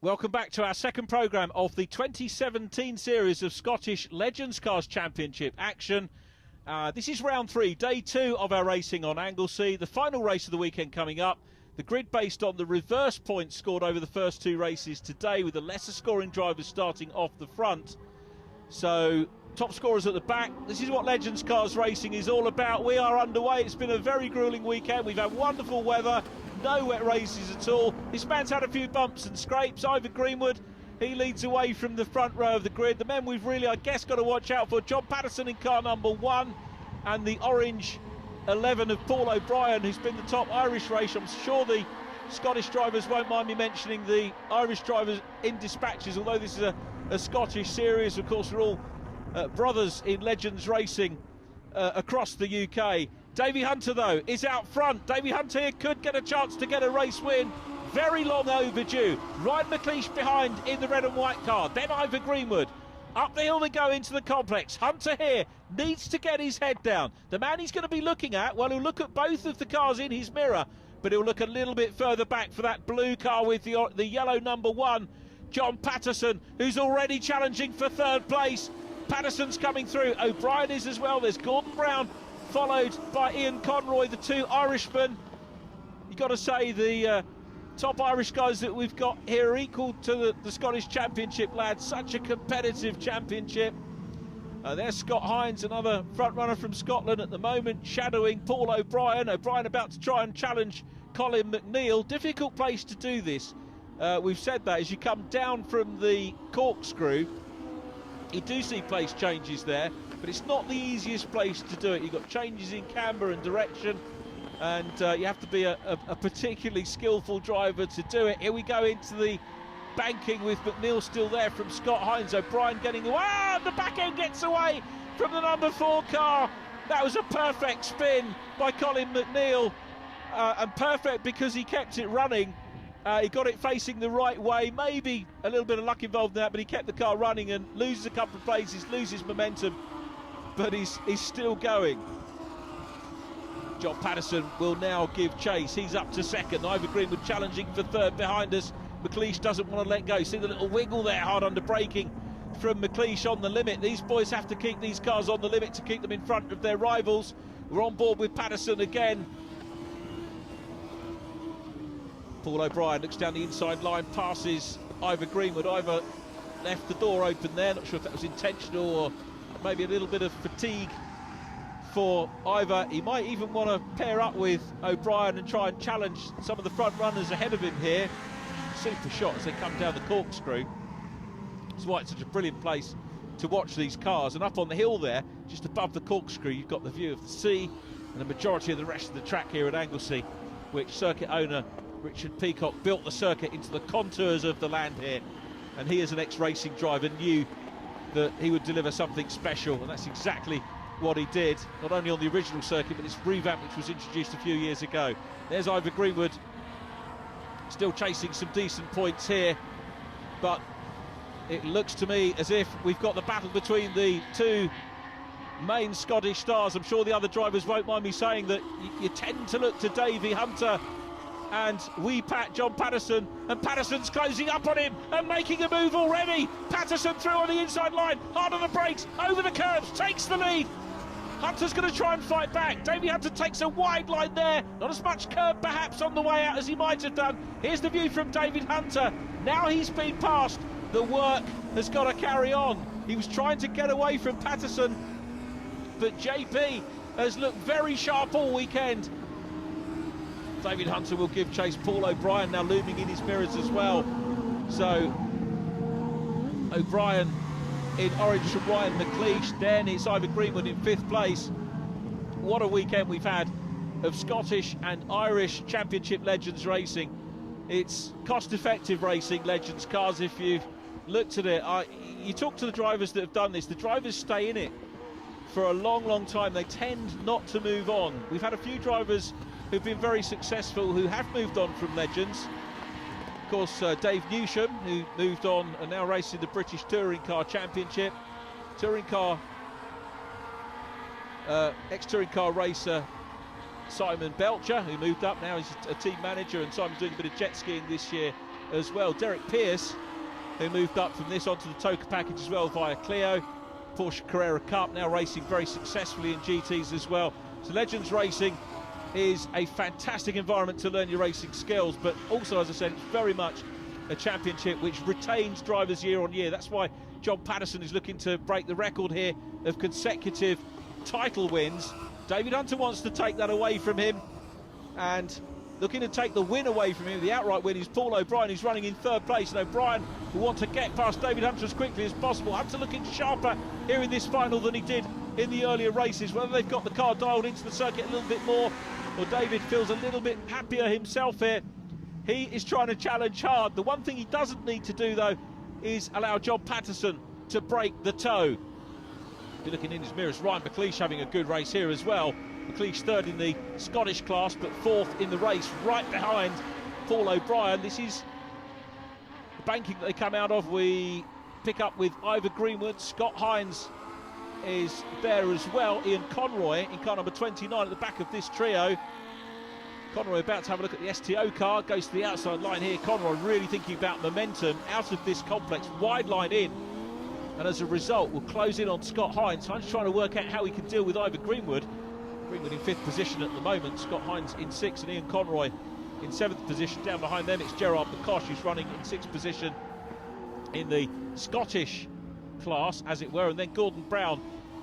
Welcome back to our second programme of the 2017 series of Scottish Legends Cars Championship action. This is round 3, day 2 of our racing on Anglesey. The final race of the weekend coming up. The grid based on the reverse points scored over the first 2 races today, with the lesser scoring drivers starting off the front. So, top scorers at the back. This is what Legends Cars Racing is all about. We are underway. It's been a very gruelling weekend. We've had wonderful weather. No wet races at all. This man's had a few bumps and scrapes. Ivan Greenwood, he leads away from the front row of the grid. The men we've really, I guess, got to watch out for: John Patterson in car number 1, and the orange 11 of Paul O'Brien, who's been the top Irish race. I'm sure the Scottish drivers won't mind me mentioning the Irish drivers in dispatches, although this is a Scottish series. Of course, we're all brothers in Legends Racing across the UK. Davy Hunter, though, is out front. Davy Hunter here could get a chance to get a race win. Very long overdue. Ryan McLeish behind in the red and white car. Then Ivan Greenwood. Up the hill they go into the complex. Hunter here needs to get his head down. The man he's going to be looking at, well, he'll look at both of the cars in his mirror, but he'll look a little bit further back for that blue car with the yellow number 1, John Patterson, who's already challenging for third place. Patterson's coming through. O'Brien is as well. There's Gordon Brown, followed by Ian Conroy, the 2 Irishmen. You've got to say the top Irish guys that we've got here are equal to the Scottish Championship lads. Such a competitive championship. There's Scott Hines, another front runner from Scotland at the moment, shadowing Paul O'Brien. O'Brien about to try and challenge Colin McNeil. Difficult place to do this. We've said that as you come down from the corkscrew, you do see place changes there, but it's not the easiest place to do it. You've got changes in camber and direction, and you have to be a particularly skillful driver to do it. Here we go into the banking with McNeil still there from Scott Hines. O'Brien getting away. The back end gets away from the number 4 car. That was a perfect spin by Colin McNeil, and perfect because he kept it running. He got it facing the right way, maybe a little bit of luck involved in that, but he kept the car running and loses a couple of places, loses momentum, but he's still going. John Patterson will now give chase. He's up to second. Ivan Greenwood challenging for third behind us. McLeish doesn't want to let go. See the little wiggle there, hard under braking from McLeish on the limit. These boys have to keep these cars on the limit to keep them in front of their rivals. We're on board with Patterson again. Paul O'Brien looks down the inside line, passes Ivan Greenwood. Ivan left the door open there. Not sure if that was intentional or maybe a little bit of fatigue for Ivan. He might even want to pair up with O'Brien and try and challenge some of the front runners ahead of him here. Super shot as they come down the corkscrew. That's why it's such a brilliant place to watch these cars. And up on the hill there, just above the corkscrew, you've got the view of the sea and the majority of the rest of the track here at Anglesey, which circuit owner Richard Peacock built the circuit into the contours of the land here, and he as an ex-racing driver knew that he would deliver something special, and that's exactly what he did, not only on the original circuit but this revamp which was introduced a few years ago. There's Ivan Greenwood still chasing some decent points here, but it looks to me as if we've got the battle between the 2 main Scottish stars. I'm sure the other drivers won't mind me saying that you tend to look to Davy Hunter and John Patterson, and Patterson's closing up on him and making a move already. Patterson through on the inside line, hard on the brakes, over the curbs, takes the lead. Hunter's going to try and fight back. Davy Hunter takes a wide line there, not as much curb perhaps on the way out as he might have done. Here's the view from David Hunter. Now he's been passed, the work has got to carry on. He was trying to get away from Patterson, but JP has looked very sharp all weekend. David Hunter will give chase. Paul O'Brien now looming in his mirrors as well. So O'Brien in orange from Ryan McLeish. Then it's Ivan Greenwood in 5th place. What a weekend we've had of Scottish and Irish Championship Legends racing. It's cost-effective racing, Legends cars. If you've looked at it, you talk to the drivers that have done this. The drivers stay in it for a long, long time. They tend not to move on. We've had a few drivers who've been very successful who have moved on from Legends. Of course, Dave Newsham, who moved on and now racing the British Touring Car Championship. Ex-touring car racer Simon Belcher, who moved up now, he's a team manager, and Simon's doing a bit of jet skiing this year as well. Derek Pearce, who moved up from this onto the Toka package as well via Clio. Porsche Carrera Cup, now racing very successfully in GTs as well. So Legends Racing is a fantastic environment to learn your racing skills, but also, as I said, it's very much a championship which retains drivers year on year. That's why John Patterson is looking to break the record here of consecutive title wins. David Hunter wants to take that away from him, and looking to take the win away from him, the outright win, is Paul O'Brien, who's running in third place. And O'Brien will want to get past David Hunter as quickly as possible. Hunter looking sharper here in this final than he did in the earlier races. Whether they've got the car dialed into the circuit a little bit more, or David feels a little bit happier himself here, he is trying to challenge hard. The one thing he doesn't need to do, though, is allow John Patterson to break the toe. You're looking in his mirrors, Ryan McLeish having a good race here as well. McLeish third in the Scottish class, but fourth in the race, right behind Paul O'Brien. This is the banking that they come out of. We pick up with Ivor Greenwood. Scott Hines is there as well. Ian Conroy in car number 29 at the back of this trio. Conroy about to have a look at the STO car, goes to the outside line here. Conroy really thinking about momentum out of this complex, wide line in, and as a result will close in on Scott Hines. Hines trying to work out how he can deal with Ivor Greenwood. Greenwood in fifth position at the moment, Scott Hines in sixth, and Ian Conroy in seventh position. Down behind them it's Gerard McCosh, who's running in sixth position in the Scottish class, as it were, and then Gordon Brown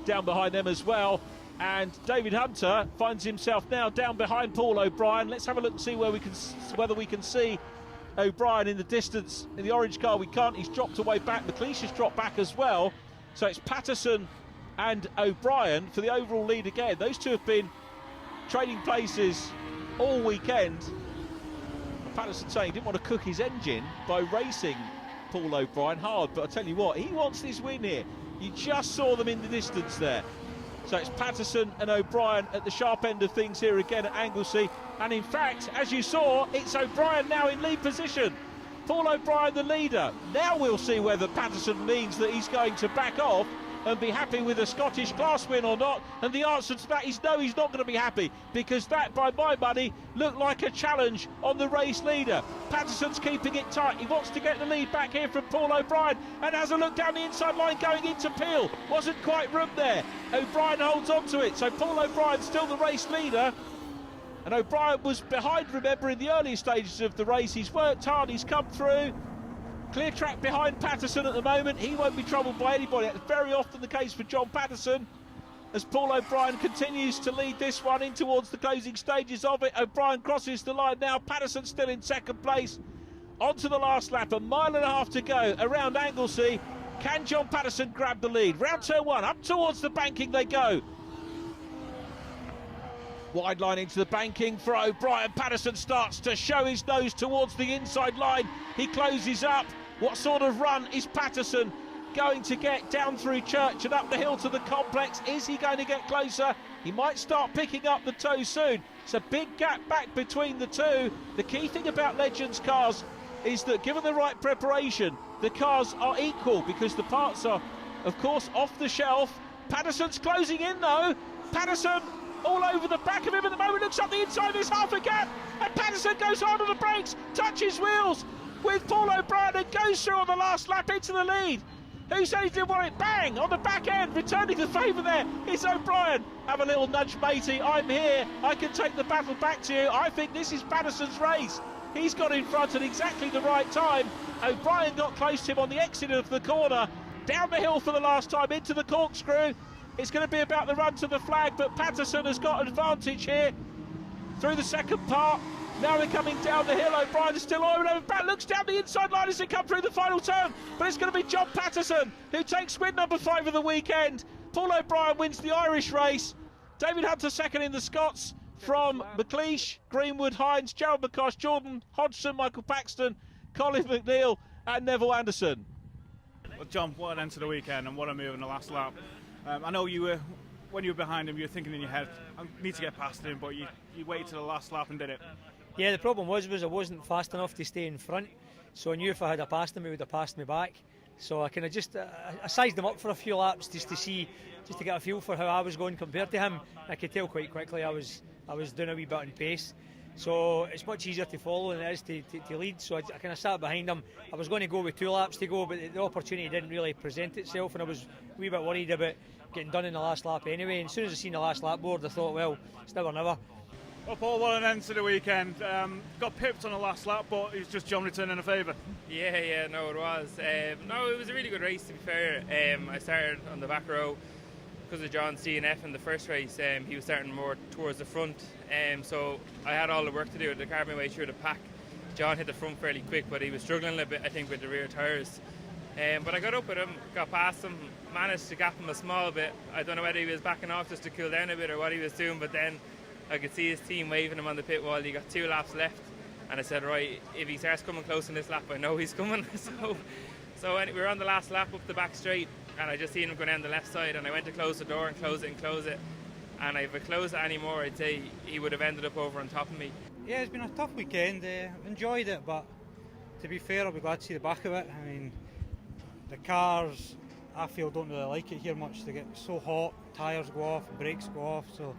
down behind them as well. And David Hunter finds himself now down behind Paul O'Brien. Let's have a look and see whether we can see O'Brien in the distance. In the orange car we can't, he's dropped away back. McLeish has dropped back as well. So it's Patterson and O'Brien for the overall lead again. Those two have been trading places all weekend. Patterson saying he didn't want to cook his engine by racing Paul O'Brien hard, but I tell you what, he wants this win here. You just saw them in the distance there. So it's Patterson and O'Brien at the sharp end of things here again at Anglesey. And in fact, as you saw, it's O'Brien now in lead position. Paul O'Brien the leader. Now we'll see whether Patterson means that he's going to back off and be happy with a Scottish class win or not. And the answer to that is no, he's not going to be happy, because that, by my money, looked like a challenge on the race leader. Patterson's keeping it tight. He wants to get the lead back here from Paul O'Brien, and has a look down the inside line going into Peel. Wasn't quite room there. O'Brien holds on to it, so Paul O'Brien's still the race leader. And O'Brien was behind, remember, in the earlier stages of the race. He's worked hard, he's come through. Clear track behind Patterson at the moment. He won't be troubled by anybody. That's very often the case for John Patterson, as Paul O'Brien continues to lead this one in towards the closing stages of it. O'Brien crosses the line now. Patterson still in second place. On to the last lap, a mile and a half to go around Anglesey. Can John Patterson grab the lead? Round turn one, up towards the banking they go. Wide line into the banking for O'Brien. Patterson starts to show his nose towards the inside line. He closes up. What sort of run is Patterson going to get down through Church and up the hill to the complex? Is he going to get closer? He might start picking up the toe soon. It's a big gap back between the two. The key thing about Legends cars is that, given the right preparation, the cars are equal, because the parts are, of course, off the shelf. Patterson's closing in though. Patterson all over the back of him at the moment, looks up the inside, there's half a gap, and Patterson goes hard on the brakes, touches wheels with Paul O'Brien, and goes through on the last lap into the lead. Who said he didn't want it? Bang! On the back end, returning the favour there, it's O'Brien. Have a little nudge, matey, I'm here, I can take the battle back to you. I think this is Patterson's race. He's got in front at exactly the right time. O'Brien got close to him on the exit of the corner, down the hill for the last time, into the corkscrew. It's going to be about the run to the flag, but Patterson has got advantage here through the second part. Now they're coming down the hill. O'Brien is still over back, looks down the inside line as they come through the final turn, but it's going to be John Patterson who takes win number 5 of the weekend. Paul O'Brien wins the Irish race. David Hunter second in the Scots, from McLeish, Greenwood, Hines, Gerald McCosh, Jordan Hodgson, Michael Paxton, Colin McNeil and Neville Anderson. Well, John, what an end to the weekend, and what a move in the last lap. I know you were, when you were behind him, you were thinking in your head, I need to get past him, but you waited to the last lap and did it. Yeah, the problem was I wasn't fast enough to stay in front, so I knew if I had passed him, he would have passed me back. So I kind of just I sized him up for a few laps just to get a feel for how I was going compared to him. I could tell quite quickly I was doing a wee bit on pace. So it's much easier to follow than it is to lead. So I kind of sat behind him. I was going to go with 2 laps to go, but the opportunity didn't really present itself, and I was a wee bit worried about getting done in the last lap anyway. And as soon as I seen the last lap board, I thought, well, it's now or never. Well, Paul, what an end to the weekend. Got pipped on the last lap, but he's just John returning a favour. Yeah, no, it was. No, it was a really good race, to be fair. I started on the back row because of John's DNF in the first race. He was starting more towards the front, so I had all the work to do to carve my way through the pack. John hit the front fairly quick, but he was struggling a little bit, I think, with the rear tyres. But I got up with him, got past him, managed to gap him a small bit. I don't know whether he was backing off just to cool down a bit or what he was doing, but then I could see his team waving him on the pit wall. He got 2 laps left, and I said, right, if he starts coming close in this lap, I know he's coming. So we were on the last lap up the back straight, and I just seen him going down the left side, and I went to close the door and close it. And if I closed it anymore, I'd say he would have ended up over on top of me. Yeah, it's been a tough weekend. Enjoyed it, but to be fair, I'll be glad to see the back of it. I mean, the cars, I feel, don't really like it here much. They get so hot, tyres go off, brakes go off, so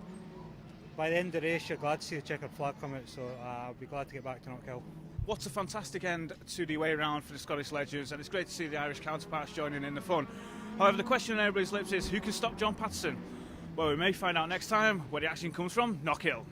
by the end of the race, you're glad to see the checkered flag come out, so I'll be glad to get back to Knockhill. What's a fantastic end to the way round for the Scottish Legends, and it's great to see the Irish counterparts joining in the fun. However, the question on everybody's lips is, who can stop John Patterson? Well, we may find out next time where the action comes from Knockhill.